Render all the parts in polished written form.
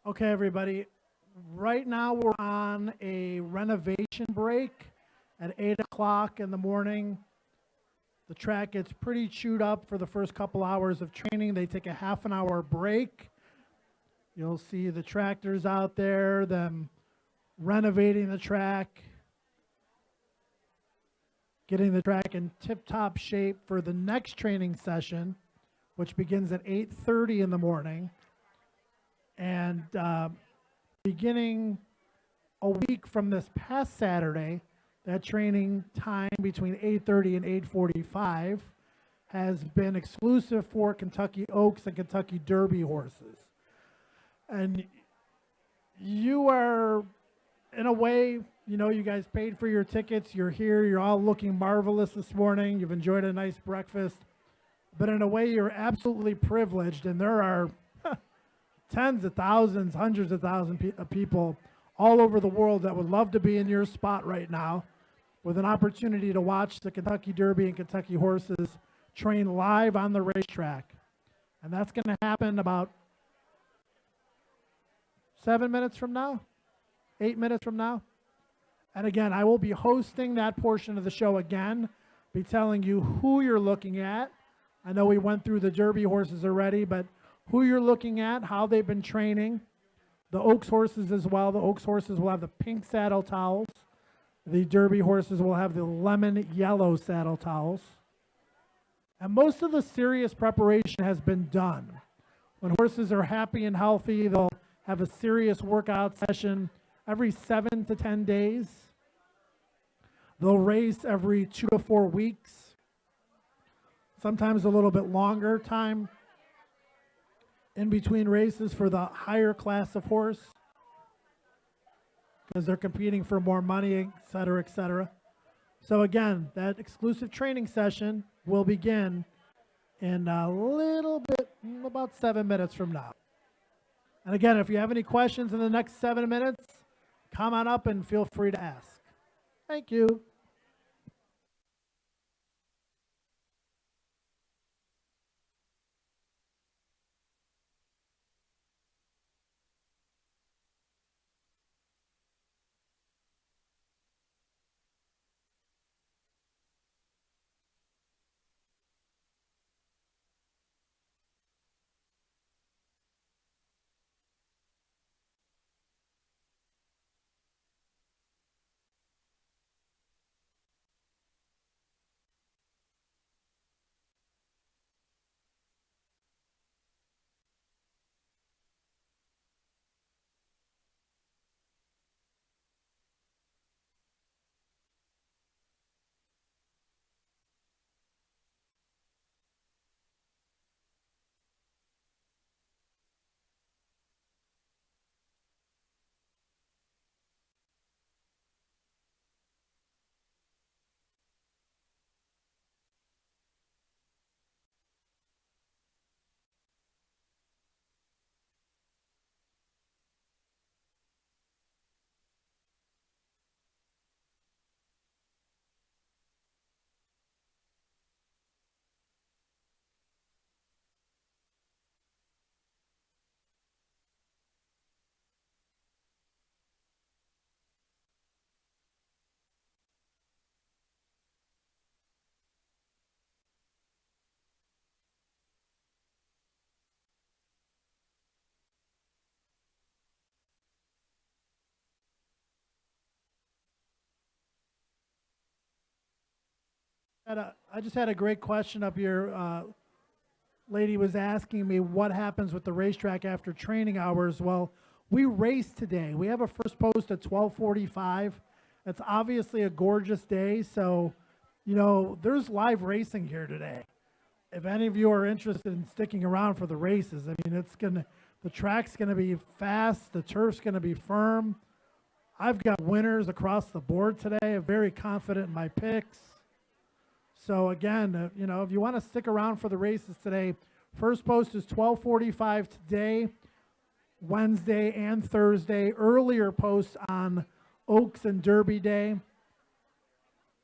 Okay, everybody. Right now we're on a renovation break at 8 o'clock in the morning. The track gets pretty chewed up for the first couple hours of training. They take a half an hour break. You'll see the tractors out there, them renovating the track, getting the track in tip-top shape for the next training session, which begins at 8:30 in the morning. And beginning a week from this past Saturday, that training time between 8:30 and 8:45 has been exclusive for Kentucky Oaks and Kentucky Derby horses. And you are, in a way, you guys paid for your tickets. You're here. You're all looking marvelous this morning. You've enjoyed a nice breakfast. But in a way, you're absolutely privileged. And there are tens of thousands, hundreds of thousands of people all over the world that would love to be in your spot right now with an opportunity to watch the Kentucky Derby and Kentucky horses train live on the racetrack. And that's going to happen about 7 minutes from now, 8 minutes from now. And again, I will be hosting that portion of the show again, be telling you who you're looking at. I know we went through the Derby horses already, but who you're looking at, how they've been training. The Oaks horses as well. The Oaks horses will have the pink saddle towels. The Derby horses will have the lemon yellow saddle towels. And most of the serious preparation has been done. When horses are happy and healthy, they'll have a serious workout session every 7 to 10 days. They'll race every 2 to 4 weeks, sometimes a little bit longer time in between races for the higher class of horse because they're competing for more money, et cetera, et cetera. So again, that exclusive training session will begin in a little bit, about 7 minutes from now. And again, if you have any questions in the next 7 minutes, come on up and feel free to ask. Thank you. I just had a great question up here. Lady was asking me what happens with the racetrack after training hours. Well, we race today. We have a first post at 12:45. It's obviously a gorgeous day, so there's live racing here today. If any of you are interested in sticking around for the races, I mean, the track's gonna be fast, the turf's gonna be firm. I've got winners across the board today. I'm very confident in my picks. So again, if you want to stick around for the races today, first post is 12:45 today, Wednesday and Thursday. Earlier posts on Oaks and Derby Day.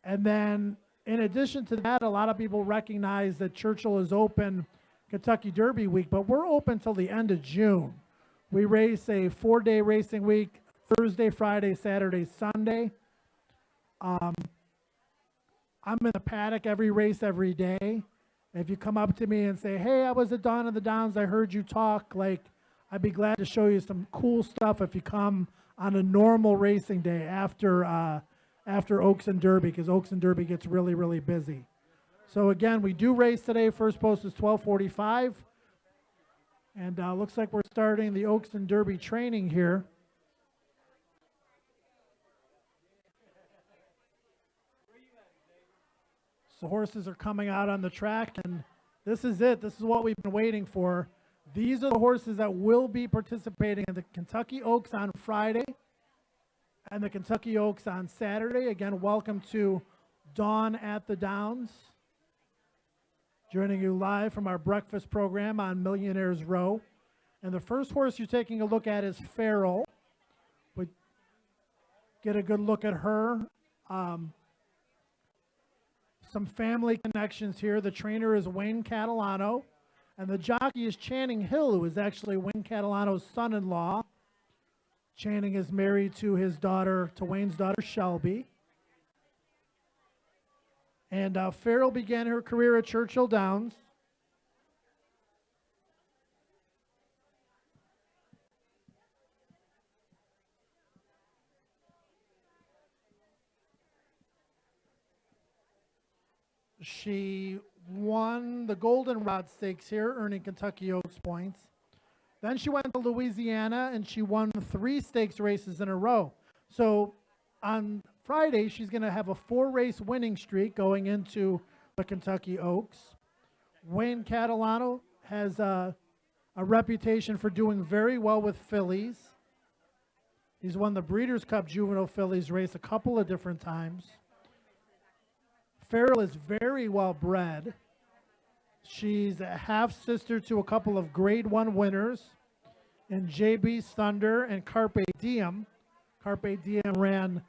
And then in addition to that, a lot of people recognize that Churchill is open Kentucky Derby week, but we're open till the end of June. We race a 4-day racing week, Thursday, Friday, Saturday, Sunday. I'm in the paddock every race, every day. If you come up to me and say, hey, I was at Dawn of the Downs, I heard you talk, I'd be glad to show you some cool stuff if you come on a normal racing day after Oaks and Derby, because Oaks and Derby gets really, really busy. So again, we do race today. First post is 12:45. And looks like we're starting the Oaks and Derby training here. So horses are coming out on the track, and this is it. This is what we've been waiting for. These are the horses that will be participating in the Kentucky Oaks on Friday and the Kentucky Oaks on Saturday. Again, welcome to Dawn at the Downs. Joining you live from our breakfast program on Millionaires Row. And the first horse you're taking a look at is Farrell. We get a good look at her. Some family connections here. The trainer is Wayne Catalano, and the jockey is Channing Hill, who is actually Wayne Catalano's son-in-law. Channing is married to his daughter, to Wayne's daughter, Shelby. And Farrell began her career at Churchill Downs. She won the Goldenrod Stakes here, earning Kentucky Oaks points. Then she went to Louisiana, and she won 3 stakes races in a row. So on Friday, she's going to have a 4-race winning streak going into the Kentucky Oaks. Wayne Catalano has a reputation for doing very well with fillies. He's won the Breeders' Cup Juvenile Fillies race a couple of different times. Farrell is very well bred. She's a half-sister to a couple of Grade 1 winners in JB's Thunder and Carpe Diem. Carpe Diem ran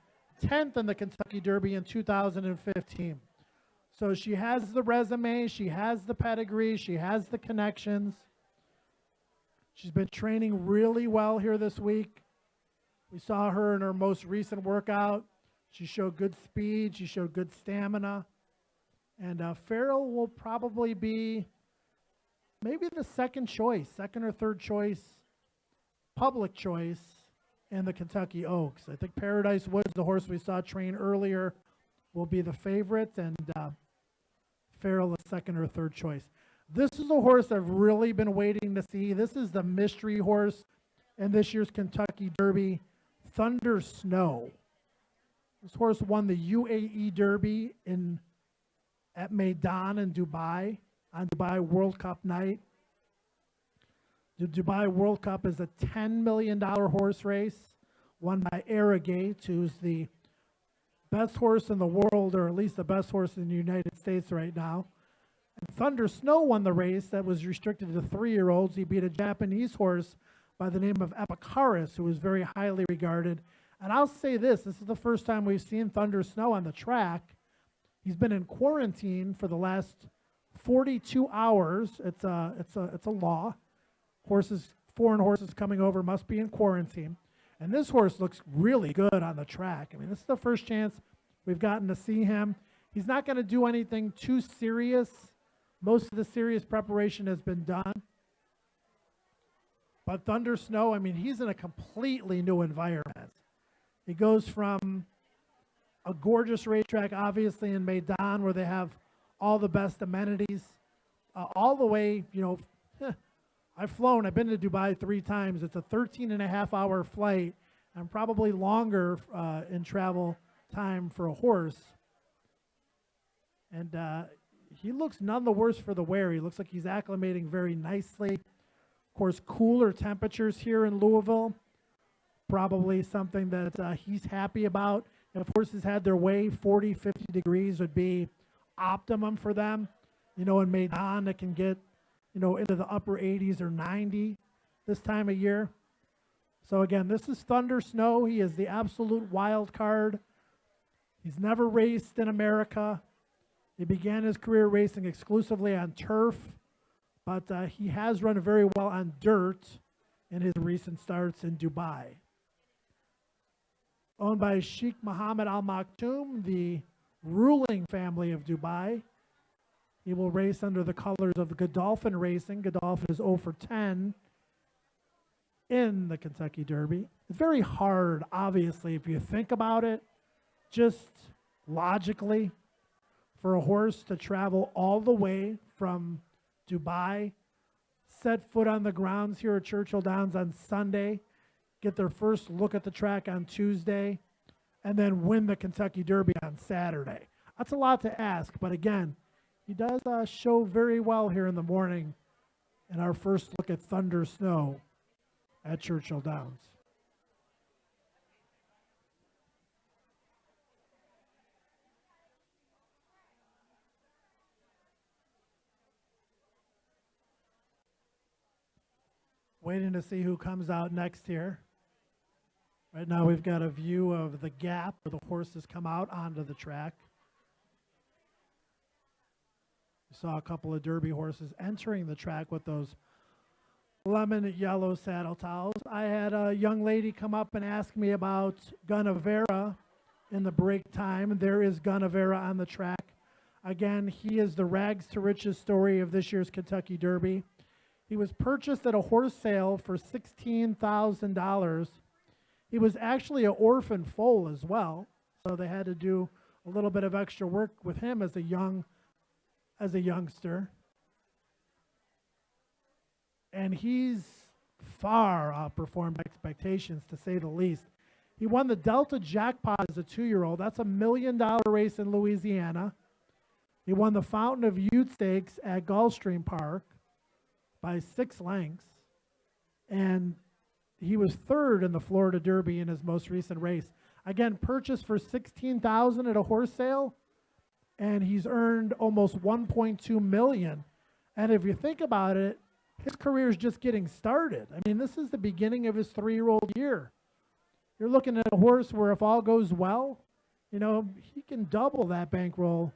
10th in the Kentucky Derby in 2015. So she has the resume, she has the pedigree, she has the connections. She's been training really well here this week. We saw her in her most recent workout. She showed good speed, she showed good stamina. And Farrell will probably be maybe the second or third choice, public choice in the Kentucky Oaks. I think Paradise Woods, the horse we saw train earlier, will be the favorite, and Farrell the second or third choice. This is a horse I've really been waiting to see. This is the mystery horse in this year's Kentucky Derby, Thunder Snow. This horse won the UAE Derby at Meydan in Dubai, on Dubai World Cup night. The Dubai World Cup is a $10 million horse race won by Arrogate, who's the best horse in the world, or at least the best horse in the United States right now. And Thunder Snow won the race that was restricted to 3-year-olds. He beat a Japanese horse by the name of Epicaris, who was very highly regarded. And I'll say this is the first time we've seen Thunder Snow on the track. He's been in quarantine for the last 42 hours. It's a law. Foreign horses coming over must be in quarantine. And this horse looks really good on the track. I mean, this is the first chance we've gotten to see him. He's not going to do anything too serious. Most of the serious preparation has been done. But Thunder Snow, I mean, he's in a completely new environment. He goes from a gorgeous racetrack, obviously in Meydan, where they have all the best amenities, all the way, I've been to Dubai 3 times. It's a 13-and-a-half-hour flight, and probably longer in travel time for a horse. And he looks none the worse for the wear. He looks like he's acclimating very nicely. Of course, cooler temperatures here in Louisville, probably something that he's happy about. If horses had their way, 40, 50 degrees would be optimum for them. In Meydan, it can get, into the upper 80s or 90 this time of year. So again, this is Thunder Snow. He is the absolute wild card. He's never raced in America. He began his career racing exclusively on turf, but he has run very well on dirt in his recent starts in Dubai. Owned by Sheikh Mohammed Al Maktoum, the ruling family of Dubai. He will race under the colors of Godolphin Racing. Godolphin is 0 for 10 in the Kentucky Derby. It's very hard, obviously, if you think about it, just logically, for a horse to travel all the way from Dubai, set foot on the grounds here at Churchill Downs on Sunday, get their first look at the track on Tuesday, and then win the Kentucky Derby on Saturday. That's a lot to ask, but again, he does show very well here in the morning in our first look at Thunder Snow at Churchill Downs. Waiting to see who comes out next here. Right now we've got a view of the gap where the horses come out onto the track. We saw a couple of Derby horses entering the track with those lemon yellow saddle towels. I had a young lady come up and ask me about Gunnevera in the break time. There is Gunnevera on the track. Again, he is the rags to riches story of this year's Kentucky Derby. He was purchased at a horse sale for $16,000. He was actually an orphan foal as well, so they had to do a little bit of extra work with him as a youngster. And he's far outperformed expectations, to say the least. He won the Delta Jackpot as a 2-year-old. That's $1 million race in Louisiana. He won the Fountain of Youth Stakes at Gulfstream Park by 6 lengths. And he was 3rd in the Florida Derby in his most recent race. Again, purchased for $16,000 at a horse sale, and he's earned almost $1.2 million. And if you think about it, his career is just getting started. I mean, this is the beginning of his 3-year-old year. You're looking at a horse where, if all goes well, you know, he can double that bankroll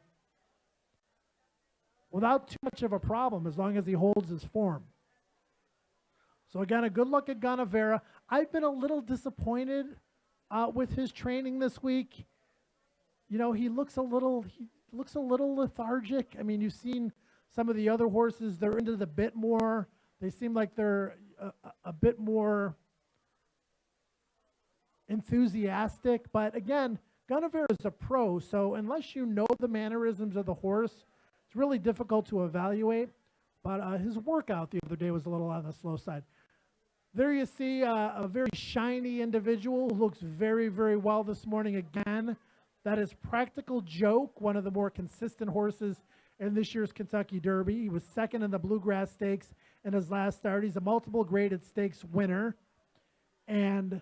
without too much of a problem, as long as he holds his form. So again, a good look at Gunnevera. I've been a little disappointed with his training this week. You know, he looks a little lethargic. I mean, you've seen some of the other horses, they're into the bit more. They seem like they're a bit more enthusiastic. But again, Gunnevera is a pro, so unless you know the mannerisms of the horse, it's really difficult to evaluate. But his workout the other day was a little on the slow side. There you see a very shiny individual who looks very, very well this morning again. That is Practical Joke, one of the more consistent horses in this year's Kentucky Derby. He was 2nd in the Bluegrass Stakes in his last start. He's a multiple graded stakes winner. And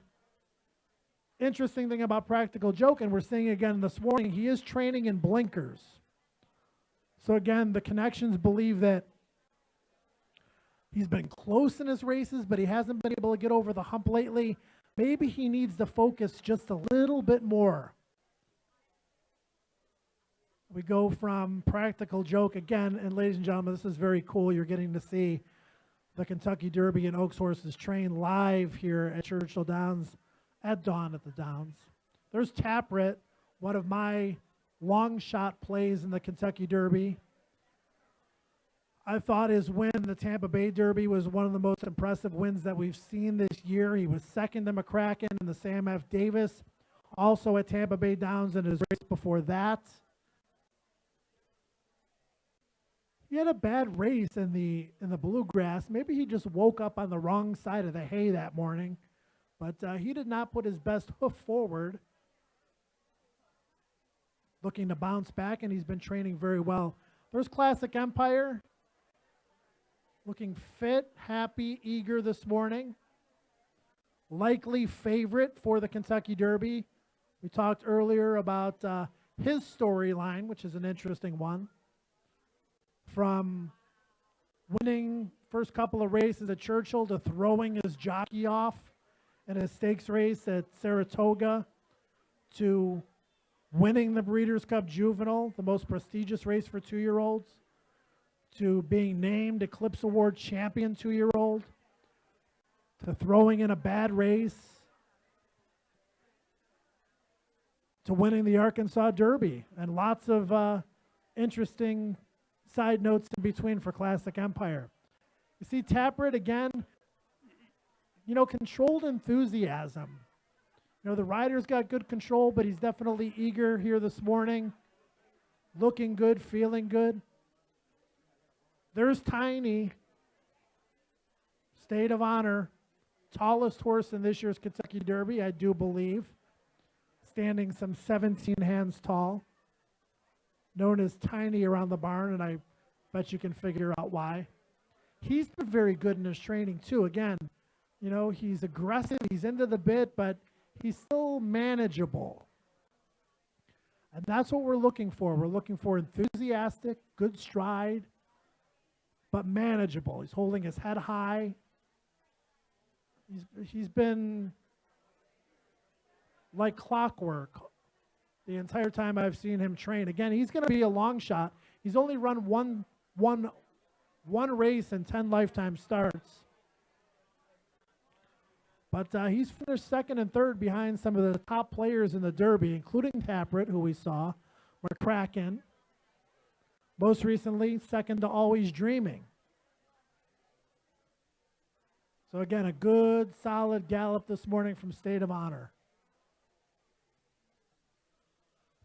interesting thing about Practical Joke, and we're seeing again this morning, he is training in blinkers. So again, the connections believe that he's been close in his races, but he hasn't been able to get over the hump lately. Maybe he needs to focus just a little bit more. We go from Practical Joke again, and ladies and gentlemen, this is very cool. You're getting to see the Kentucky Derby and Oaks horses train live here at Churchill Downs at dawn at the Downs. There's Taprit, one of my long shot plays in the Kentucky Derby. I thought his win in the Tampa Bay Derby was one of the most impressive wins that we've seen this year. He was 2nd to McCracken in the Sam F. Davis, also at Tampa Bay Downs in his race before that. He had a bad race in the Bluegrass. Maybe he just woke up on the wrong side of the hay that morning, but he did not put his best hoof forward. Looking to bounce back, and he's been training very well. There's Classic Empire. Looking fit, happy, eager this morning. Likely favorite for the Kentucky Derby. We talked earlier about his storyline, which is an interesting one. From winning first couple of races at Churchill to throwing his jockey off in a stakes race at Saratoga to winning the Breeders' Cup Juvenile, the most prestigious race for 2-year-olds, to being named Eclipse Award champion 2-year-old, to throwing in a bad race to winning the Arkansas Derby, and lots of interesting side notes in between for Classic Empire. You see Taproot again, controlled enthusiasm. The rider's got good control, but he's definitely eager here this morning. Looking good, feeling good. There's Tiny, State of Honor, tallest horse in this year's Kentucky Derby, I do believe. Standing some 17 hands tall. Known as Tiny around the barn, and I bet you can figure out why. He's been very good in his training, too. Again, he's aggressive, he's into the bit, but he's still manageable. And that's what we're looking for. We're looking for enthusiastic, good stride, but manageable. He's holding his head high. He's been like clockwork the entire time I've seen him train. Again, he's going to be a long shot. He's only run one race in 10 lifetime starts. But he's finished second and third behind some of the top players in the Derby, including Taproot, who we saw, McCracken. Most recently, second to Always Dreaming. So again, a good, solid gallop this morning from State of Honor.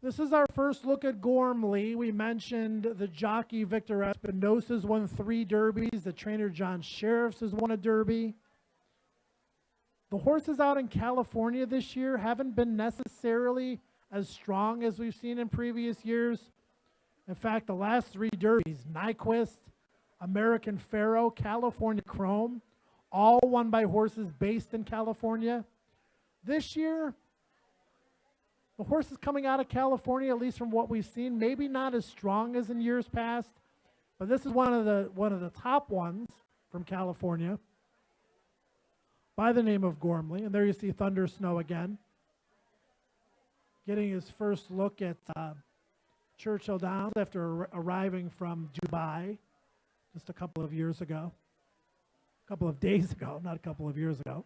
This is our first look at Gormley. We mentioned the jockey Victor Espinosa's won 3 derbies. The trainer John Sheriff's has won a derby. The horses out in California this year haven't been necessarily as strong as we've seen in previous years. In fact, the last 3 derbies, Nyquist, American Pharoah, California Chrome, all won by horses based in California. This year, the horses coming out of California, at least from what we've seen, maybe not as strong as in years past, but this is one of the top ones from California by the name of Gormley. And there you see Thunder Snow again, getting his first look at Churchill Downs after arriving from Dubai just a couple of years ago. A couple of days ago, not a couple of years ago.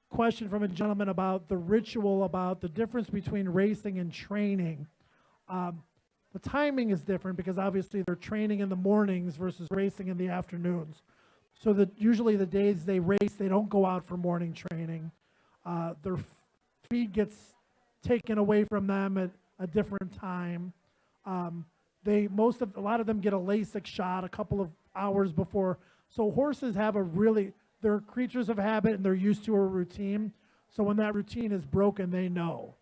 Question from a gentleman about the ritual, about the difference between racing and training. The timing is different because obviously they're training in the mornings versus racing in the afternoons. So that usually the days they race, they don't go out for morning training. Their feed gets taken away from them at a different time. A lot of them get a LASIK shot a couple of hours before. So horses have they're creatures of habit and they're used to a routine. So when that routine is broken, they know.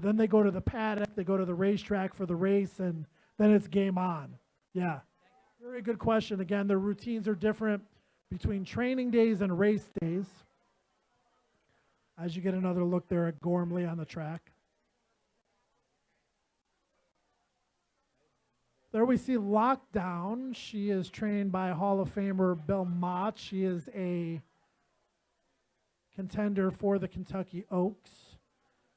Then they go to the paddock, they go to the racetrack for the race, and then it's game on. Yeah, very good question. Again, their routines are different between training days and race days. As you get another look there at Gormley on the track. There we see Lockdown. She is trained by Hall of Famer Bill Mott. She is a contender for the Kentucky Oaks.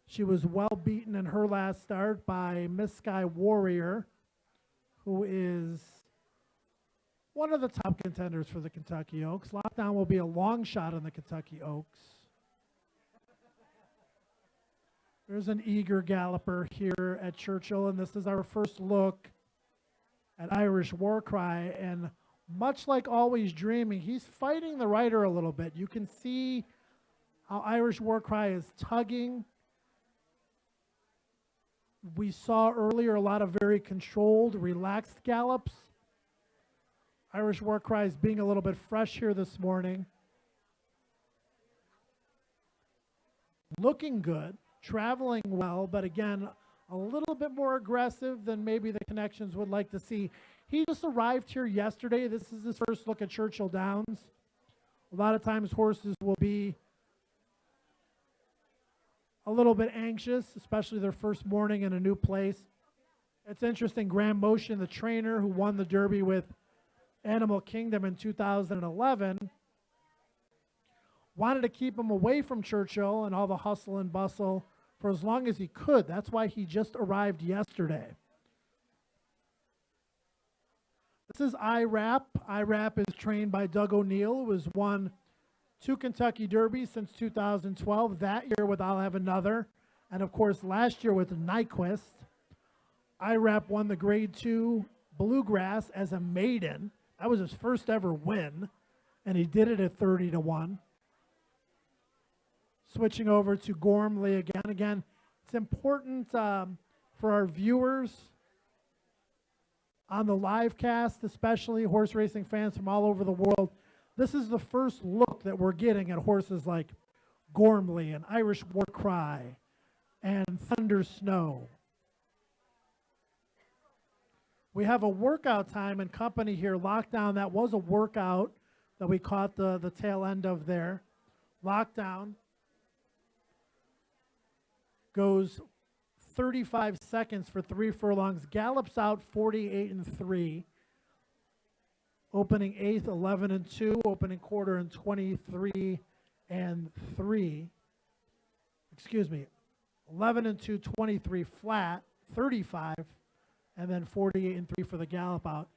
She was well beaten in her last start by Miss Sky Warrior, who is one of the top contenders for the Kentucky Oaks. Lockdown will be a long shot in the Kentucky Oaks. There's an eager galloper here at Churchill, and this is our first look at Irish Warcry, and much like Always Dreaming, he's fighting the rider a little bit. You can see how Irish Warcry is tugging. We saw earlier a lot of very controlled, relaxed gallops. Irish Warcry is being a little bit fresh here this morning. Looking good, traveling well, but again, a little bit more aggressive than maybe the connections would like to see. He just arrived here yesterday. This is his first look at Churchill Downs. A lot of times horses will be a little bit anxious, especially their first morning in a new place. It's interesting, Graham Motion, the trainer who won the Derby with Animal Kingdom in 2011, wanted to keep him away from Churchill and all the hustle and bustle for as long as he could. That's why he just arrived yesterday. This is Irap. Irap is trained by Doug O'Neill, who has won 2 Kentucky Derbies since 2012. That year with I'll Have Another. And, of course, last year with Nyquist. Irap won the Grade 2 Bluegrass as a maiden. That was his first ever win, and he did it at 30-1. Switching over to Gormley again. Again, it's important for our viewers on the live cast, especially horse racing fans from all over the world. This is the first look that we're getting at horses like Gormley and Irish War Cry and Thunder Snow. We have a workout time and company here. Lockdown, that was a workout that we caught the tail end of there. Lockdown goes 35 seconds for 3 furlongs. Gallops out 48-3. Opening 8th, 11-2. Opening quarter in 23-3. Excuse me, 11-2, 23 flat, 35. And then 48-3 for the gallop out.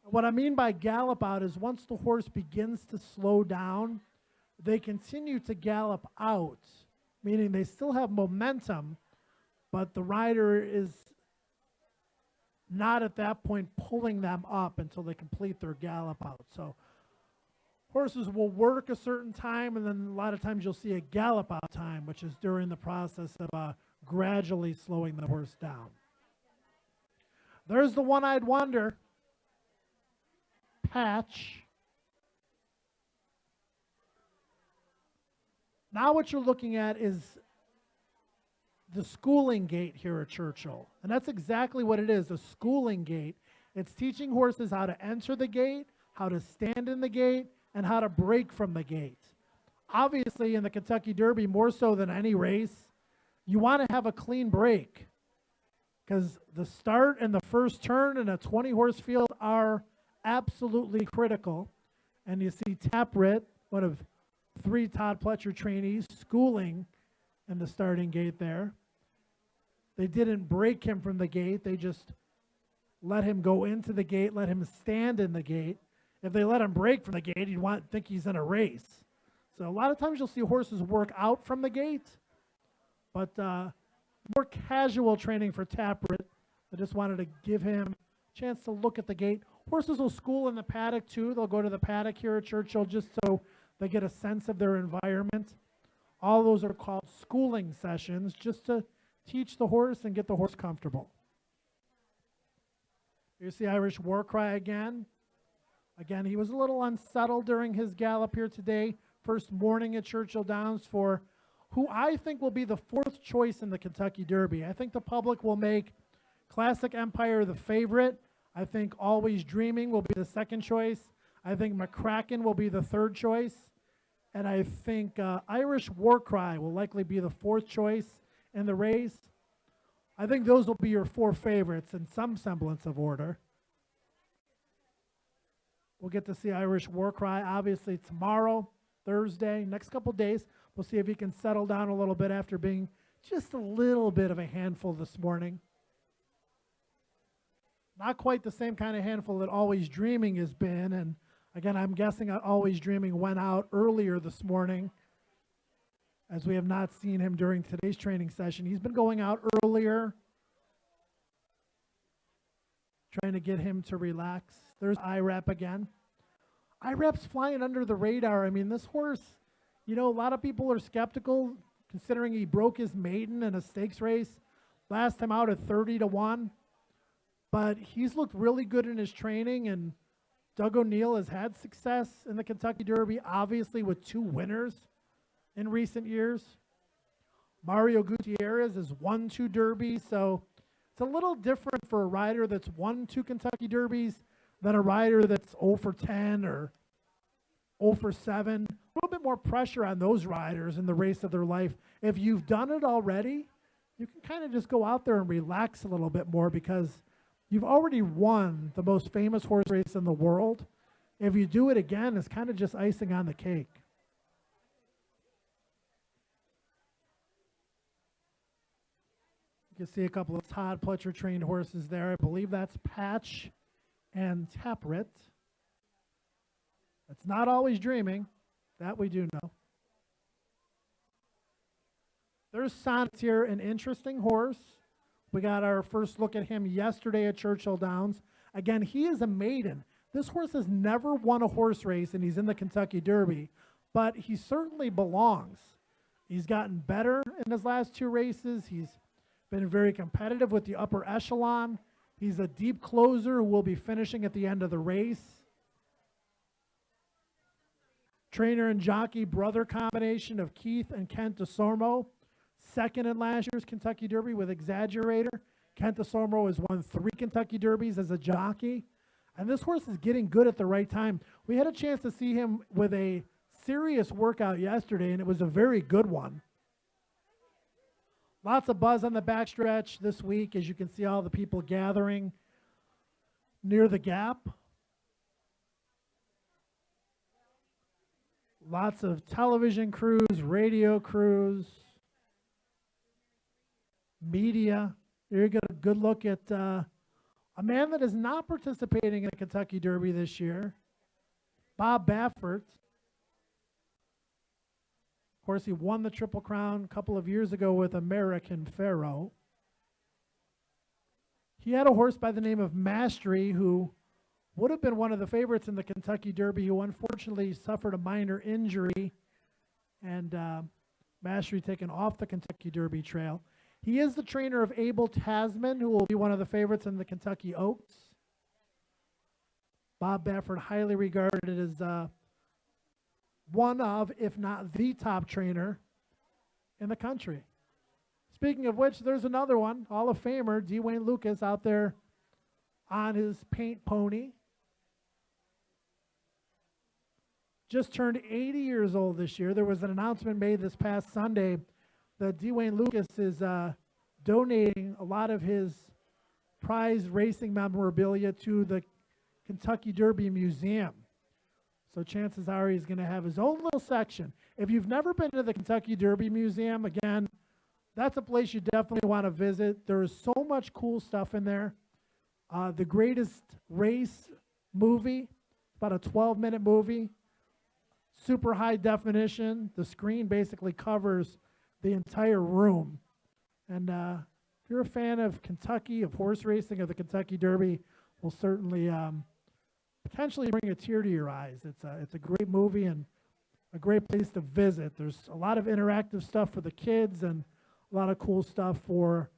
What I mean by gallop out is once the horse begins to slow down, they continue to gallop out, meaning they still have momentum, but the rider is not at that point pulling them up until they complete their gallop out. So horses will work a certain time, and then a lot of times you'll see a gallop out time, which is during the process of gradually slowing the horse down. There's the One-Eyed Wonder, Patch. Now what you're looking at is the schooling gate here at Churchill. And that's exactly what it is, a schooling gate. It's teaching horses how to enter the gate, how to stand in the gate, and how to break from the gate. Obviously, in the Kentucky Derby, more so than any race, you want to have a clean break, because the start and the first turn in a 20-horse field are absolutely critical. And you see Taprit, one of 3 Todd Pletcher trainees, schooling in the starting gate there. They didn't break him from the gate. They just let him go into the gate, let him stand in the gate. If they let him break from the gate, you'd think he's in a race. So a lot of times you'll see horses work out from the gate, but more casual training for Taprit. I just wanted to give him a chance to look at the gate. Horses will school in the paddock too. They'll go to the paddock here at Churchill just so they get a sense of their environment. All those are called schooling sessions, just to teach the horse and get the horse comfortable. You see Irish War Cry again. Again, he was a little unsettled during his gallop here today. First morning at Churchill Downs for who I think will be the 4th choice in the Kentucky Derby. I think the public will make Classic Empire the favorite. I think Always Dreaming will be the 2nd choice. I think McCracken will be the 3rd choice. And I think Irish War Cry will likely be the 4th choice in the race. I think those will be your 4 favorites in some semblance of order. We'll get to see Irish War Cry obviously tomorrow, Thursday, next couple days. We'll see if he can settle down a little bit after being just a little bit of a handful this morning. Not quite the same kind of handful that Always Dreaming has been. And again, I'm guessing Always Dreaming went out earlier this morning, as we have not seen him during today's training session. He's been going out earlier, trying to get him to relax. There's Irap again. Irap's flying under the radar. I mean, this horse, you know, a lot of people are skeptical considering he broke his maiden in a stakes race last time out at 30-1. But he's looked really good in his training, and Doug O'Neill has had success in the Kentucky Derby, obviously with 2 winners in recent years. Mario Gutierrez has won 2 Derbies, so it's a little different for a rider that's won 2 Kentucky Derbies than a rider that's 0 for 10 or 0 for 7. A little bit more pressure on those riders in the race of their life. If you've done it already, you can kind of just go out there and relax a little bit more, because you've already won the most famous horse race in the world. If you do it again, it's kind of just icing on the cake. You can see a couple of Todd Pletcher trained horses there. I believe that's Patch and Taprit. It's not always dreaming. That we do know. There's Sonneteer, an interesting horse. We got our first look at him yesterday at Churchill Downs. Again, he is a maiden. This horse has never won a horse race, and he's in the Kentucky Derby, but he certainly belongs. He's gotten better in his last 2 races. He's been very competitive with the upper echelon. He's a deep closer who will be finishing at the end of the race. Trainer and jockey brother combination of Keith and Kent DeSormo. Second in last year's Kentucky Derby with Exaggerator. Kent DeSormo has won 3 Kentucky Derbies as a jockey. And this horse is getting good at the right time. We had a chance to see him with a serious workout yesterday, and it was a very good one. Lots of buzz on the backstretch this week, as you can see all the people gathering near the gap. Lots of television crews, radio crews, media. Here you get a good look at a man that is not participating in the Kentucky Derby this year, Bob Baffert. Of course, he won the Triple Crown a couple of years ago with American Pharoah. He had a horse by the name of Mastery, who would have been one of the favorites in the Kentucky Derby, who unfortunately suffered a minor injury, and Mastery taken off the Kentucky Derby trail. He is the trainer of Abel Tasman, who will be one of the favorites in the Kentucky Oaks. Bob Baffert, highly regarded as one of, if not the top trainer in the country. Speaking of which, there's another one, Hall of Famer, Dwayne Lucas, out there on his paint pony. Just turned 80 years old this year. There was an announcement made this past Sunday that Dwayne Lucas is donating a lot of his prize racing memorabilia to the Kentucky Derby Museum. So chances are he's going to have his own little section. If you've never been to the Kentucky Derby Museum, again, that's a place you definitely want to visit. There is so much cool stuff in there. The Greatest Race movie, about a 12-minute movie, super high definition. The screen basically covers the entire room. And if you're a fan of Kentucky, of horse racing, of the Kentucky Derby, will certainly potentially bring a tear to your eyes. It's a great movie and a great place to visit. There's a lot of interactive stuff for the kids and a lot of cool stuff for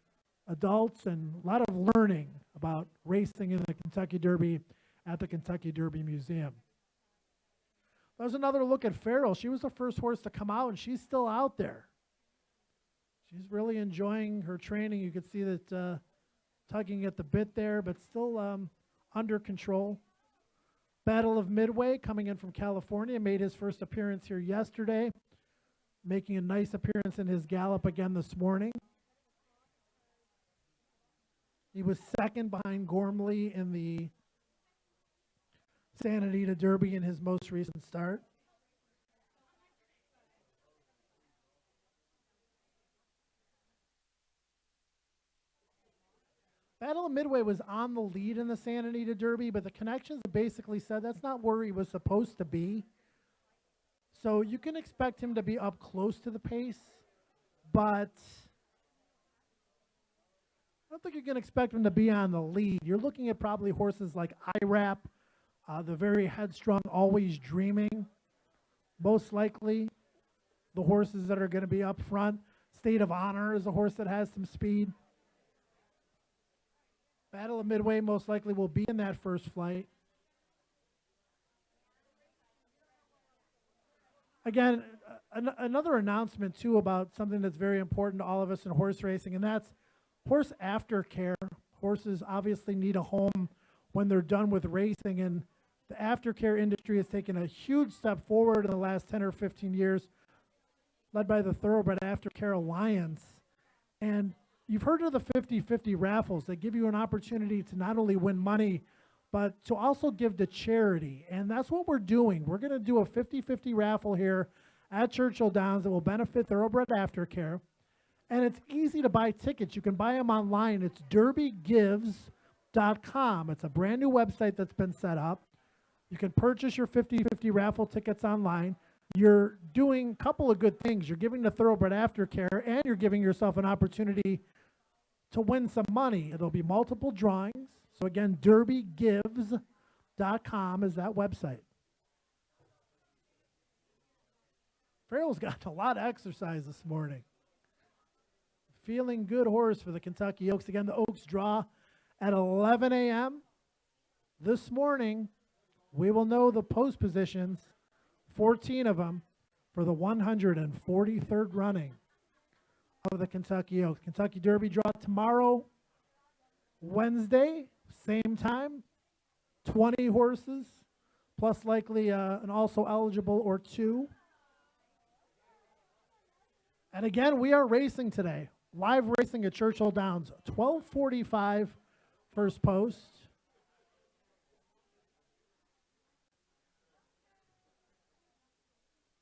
adults and a lot of learning about racing in the Kentucky Derby at the Kentucky Derby Museum. There's another look at Farrell. She was the first horse to come out, and she's still out there. She's really enjoying her training. You can see that tugging at the bit there, but still under control. Battle of Midway, coming in from California, made his first appearance here yesterday, making a nice appearance in his gallop again this morning. He was second behind Gormley in the Santa Anita Derby in his most recent start. Battle of Midway was on the lead in the Santa Anita Derby, but the connections basically said that's not where he was supposed to be. So you can expect him to be up close to the pace, but I don't think you can expect him to be on the lead. You're looking at probably horses like Irap, the very headstrong, always dreaming. Most likely the horses that are going to be up front. State of Honor is a horse that has some speed. Battle of Midway most likely will be in that first flight. Again, another announcement, too, about something that's very important to all of us in horse racing, and that's horse aftercare. Horses obviously need a home when they're done with racing, and the aftercare industry has taken a huge step forward in the last 10 or 15 years, led by the Thoroughbred Aftercare Alliance. And you've heard of the 50-50 raffles. They give you an opportunity to not only win money, but to also give to charity. And that's what we're doing. We're going to do a 50-50 raffle here at Churchill Downs that will benefit Thoroughbred Aftercare. And it's easy to buy tickets. You can buy them online. It's derbygives.com. It's a brand new website that's been set up. You can purchase your 50-50 raffle tickets online. You're doing a couple of good things. You're giving to Thoroughbred Aftercare, and you're giving yourself an opportunity to win some money. There'll be multiple drawings. So again, derbygives.com is that website. Farrell's got a lot of exercise this morning. Feeling good horse for the Kentucky Oaks. Again, the Oaks draw at 11 a.m. This morning. We will know the post positions, 14 of them, for the 143rd running of the Kentucky Oaks. Kentucky Derby draw tomorrow, Wednesday, same time, 20 horses, plus likely an also eligible or two. And again, we are racing today. Live racing at Churchill Downs, 12:45 first post.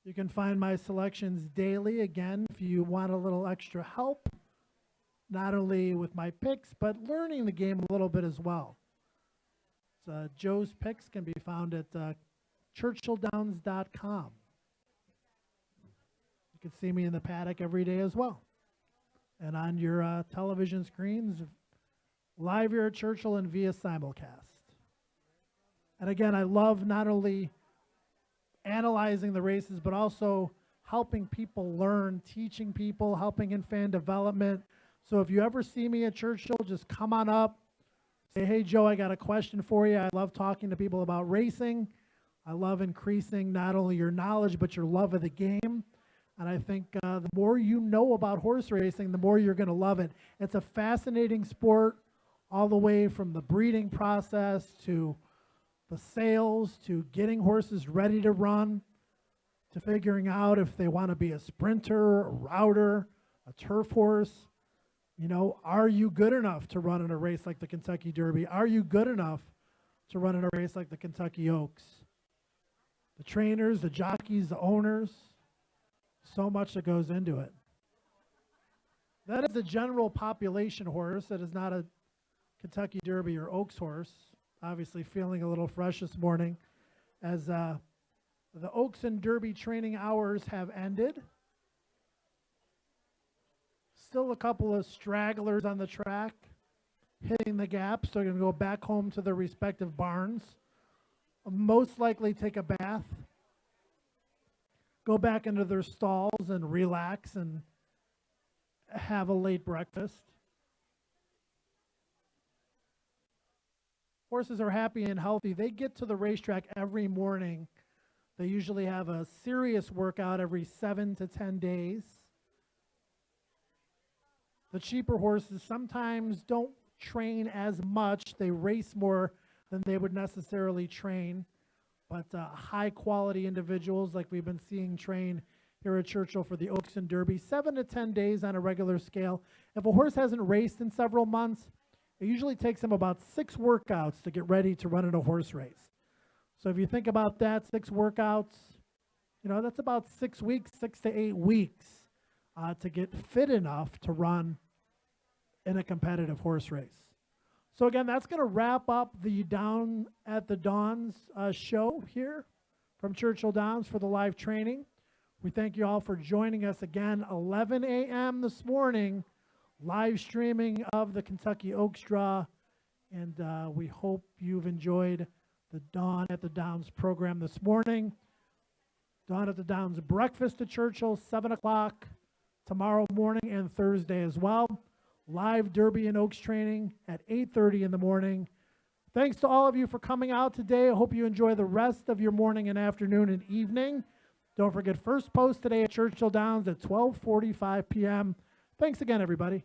You can find my selections daily. Again, if you want a little extra help, not only with my picks, but learning the game a little bit as well. So, Joe's picks can be found at churchilldowns.com. You can see me in the paddock every day as well. And on your television screens, live here at Churchill and via simulcast. And again, I love not only analyzing the races, but also helping people learn, teaching people, helping in fan development. So if you ever see me at Churchill, just come on up, say, hey, Joe, I got a question for you. I love talking to people about racing. I love increasing not only your knowledge, but your love of the game. And I think the more you know about horse racing, the more you're going to love it. It's a fascinating sport, all the way from the breeding process to the sales, to getting horses ready to run, to figuring out if they want to be a sprinter, a router, a turf horse. You know, are you good enough to run in a race like the Kentucky Derby? Are you good enough to run in a race like the Kentucky Oaks? The trainers, the jockeys, the owners, so much that goes into it. That is a general population horse. That is not a Kentucky Derby or Oaks horse. Obviously feeling a little fresh this morning as the Oaks and Derby training hours have ended. Still a couple of stragglers on the track hitting the gap, so they're going to go back home to their respective barns. Most likely take a bath, go back into their stalls and relax and have a late breakfast. Horses are happy and healthy. They get to the racetrack every morning. They usually have a serious workout every 7 to 10 days. The cheaper horses sometimes don't train as much. They race more than they would necessarily train. But high quality individuals like we've been seeing train here at Churchill for the Oaks and Derby, 7 to 10 days on a regular scale. If a horse hasn't raced in several months, it usually takes them about 6 workouts to get ready to run in a horse race. So if you think about that, 6 workouts, you know, that's about 6 weeks, 6 to 8 weeks to get fit enough to run in a competitive horse race. So again, that's going to wrap up the Down at the Dawns show here from Churchill Downs for the live training. We thank you all for joining us again, 11 a.m. this morning, live streaming of the Kentucky Oaks draw. And we hope you've enjoyed the Dawn at the Downs program this morning. Dawn at the Downs breakfast at Churchill, 7 o'clock tomorrow morning and Thursday as well. Live Derby and Oaks training at 8:30 in the morning. Thanks to all of you for coming out today. I hope you enjoy the rest of your morning and afternoon and evening. Don't forget first post today at Churchill Downs at 12:45 p.m. Thanks again, everybody.